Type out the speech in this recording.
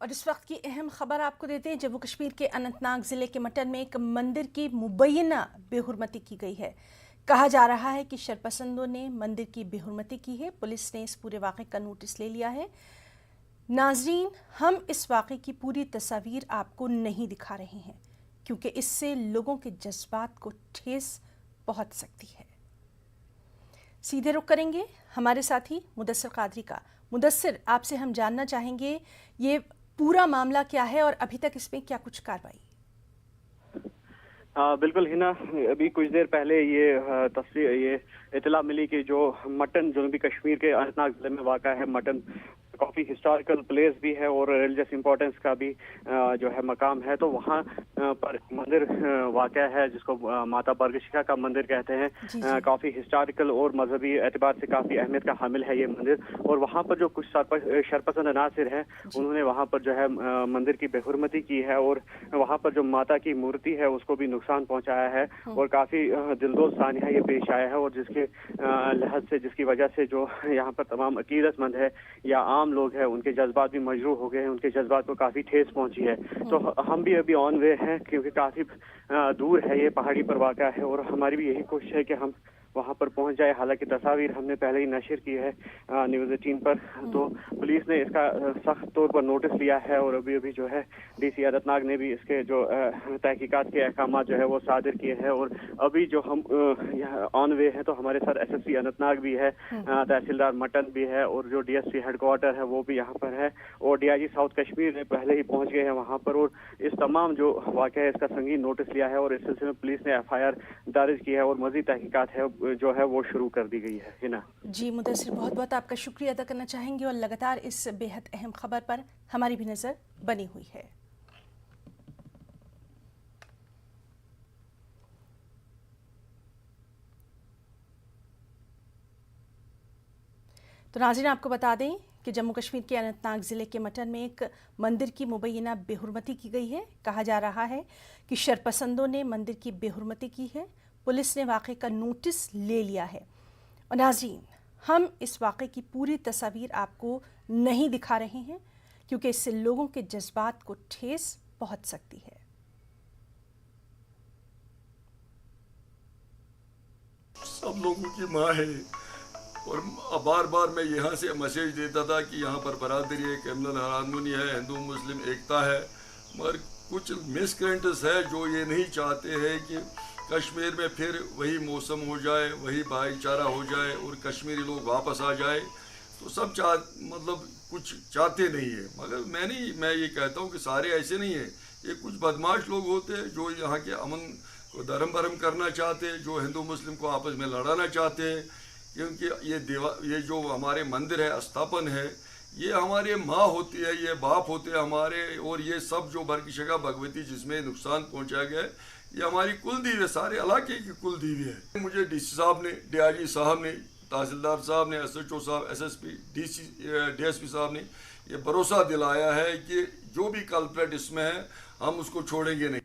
और इस वक्त की अहम खबर आपको देते हैं। जम्मू कश्मीर के अनंतनाग ज़िले के मटन में एक मंदिर की मुबैना बेहुरमती की गई है। कहा जा रहा है कि शरपसंदों ने मंदिर की बेहुरमती की है। पुलिस ने इस पूरे वाक़े का नोटिस ले लिया है। नाजरीन, हम इस वाक़े की पूरी तस्वीर आपको नहीं दिखा रहे हैं क्योंकि इससे लोगों के जज्बात को ठेस पहुंच सकती है। सीधे रुख करेंगे हमारे साथी मुदस्सिर कादरी का। मुदस्सिर, आपसे हम जानना चाहेंगे ये पूरा मामला क्या है और अभी तक इसमें क्या कुछ कार्रवाई? बिल्कुल हिना, अभी कुछ देर पहले ये इतला मिली कि जो मटन जनूबी कश्मीर के अनंतनाग जिले में वाक़ा है। मटन काफ़ी हिस्टोरिकल प्लेस भी है और रिलीजियस इंपॉर्टेंस का भी जो है मकाम है। तो वहाँ पर मंदिर वाक़ा है जिसको माता बरगशिका का मंदिर कहते हैं। काफ़ी हिस्टोरिकल और मजहबी एतबार से काफ़ी अहमियत का हामिल है ये मंदिर। और वहाँ पर जो कुछ शरपसंद अनासिर हैं उन्होंने वहाँ पर जो है मंदिर की बेहुरमती की है और वहाँ पर जो माता की मूर्ति है उसको भी नुकसान पहुँचाया है और काफ़ी दिलदोज सानिया ये पेश आया है। और जिसके लिहाज से, जिसकी वजह से जो यहाँ पर तमाम अकीदतमंद है या आम लोग हैं उनके जज्बात भी मजरूह हो गए हैं, उनके जज्बात को काफ़ी ठेस पहुंची है। तो हम भी अभी ऑन वे हैं क्योंकि काफ़ी दूर है, ये पहाड़ी पर वाक़ा है और हमारी भी यही कोशिश है कि हम वहाँ पर पहुँच जाए। हालांकि तस्वीर हमने पहले ही नशर की है न्यूज़ 18 पर। तो पुलिस ने इसका सख्त तौर पर नोटिस लिया है और अभी अभी जो है डीसी अनंतनाग ने भी इसके जो तहकीकात के अहकाम जो है वो सादिर किए हैं। और अभी जो हम ऑन वे हैं तो हमारे साथ SSP अनंतनाग भी है, तहसीलदार मटन भी है और जो DSP हेडक्वार्टर है वो भी यहाँ पर है और DIG साउथ कश्मीर ने पहले ही पहुँच गए हैं वहाँ पर। और इस तमाम जो वाक़या है इसका संगीन नोटिस लिया है और इस सिलसिले में पुलिस ने FIR दर्ज की है और मज़ीद तहकीकात है जो है वो शुरू कर दी गई है ना। जी मुदस्सिर, बहुत बहुत आपका शुक्रिया अदा करना चाहेंगे और लगातार इस बेहद अहम खबर पर हमारी भी नज़र बनी हुई है। तो नाज़रीन, आपको बता दें कि जम्मू कश्मीर के अनंतनाग ज़िले के मटन में एक मंदिर की मुबैना बेहुरमती की गई है। कहा जा रहा है कि शरपसंदों ने मंदिर की बेहुरमती की है। पुलिस ने वाक़े का नोटिस ले लिया है और नाज़रीन, हम इस वाक़े की पूरी तस्वीर आपको नहीं दिखा रहे हैं क्योंकि इससे लोगों के जज्बात को ठेस पहुंच सकती है। सब लोगों की माँ है और बार बार मैं यहाँ से मैसेज देता था कि यहाँ पर बरादरी है, कम्युनल हारमोनी है, हिंदू मुस्लिम एकता है। मगर कुछ मिसकरेंट्स है जो ये नहीं चाहते हैं कि कश्मीर में फिर वही मौसम हो जाए, वही भाईचारा हो जाए और कश्मीरी लोग वापस आ जाए। तो सब मतलब कुछ चाहते नहीं है। मगर मैं ये कहता हूँ कि सारे ऐसे नहीं है। ये कुछ बदमाश लोग होते हैं जो यहाँ के अमन को धर्म भरम करना चाहते हैं, जो हिंदू मुस्लिम को आपस में लड़ाना चाहते हैं। क्योंकि ये जो हमारे मंदिर है, स्थापन है, ये हमारे माँ होती है, ये बाप होते हैं हमारे। और ये सब जो बरगशिका भगवती जिसमें नुकसान पहुँचाया गया है, ये हमारी कुल देवी है, सारे इलाके की कुल देवी है। मुझे DC साहब ने, DIG साहब ने, तहसीलदार साहब ने, SHO साहब, SSP, DSP साहब ने ये भरोसा दिलाया है कि जो भी कल्प्रेट इसमें है हम उसको छोड़ेंगे नहीं।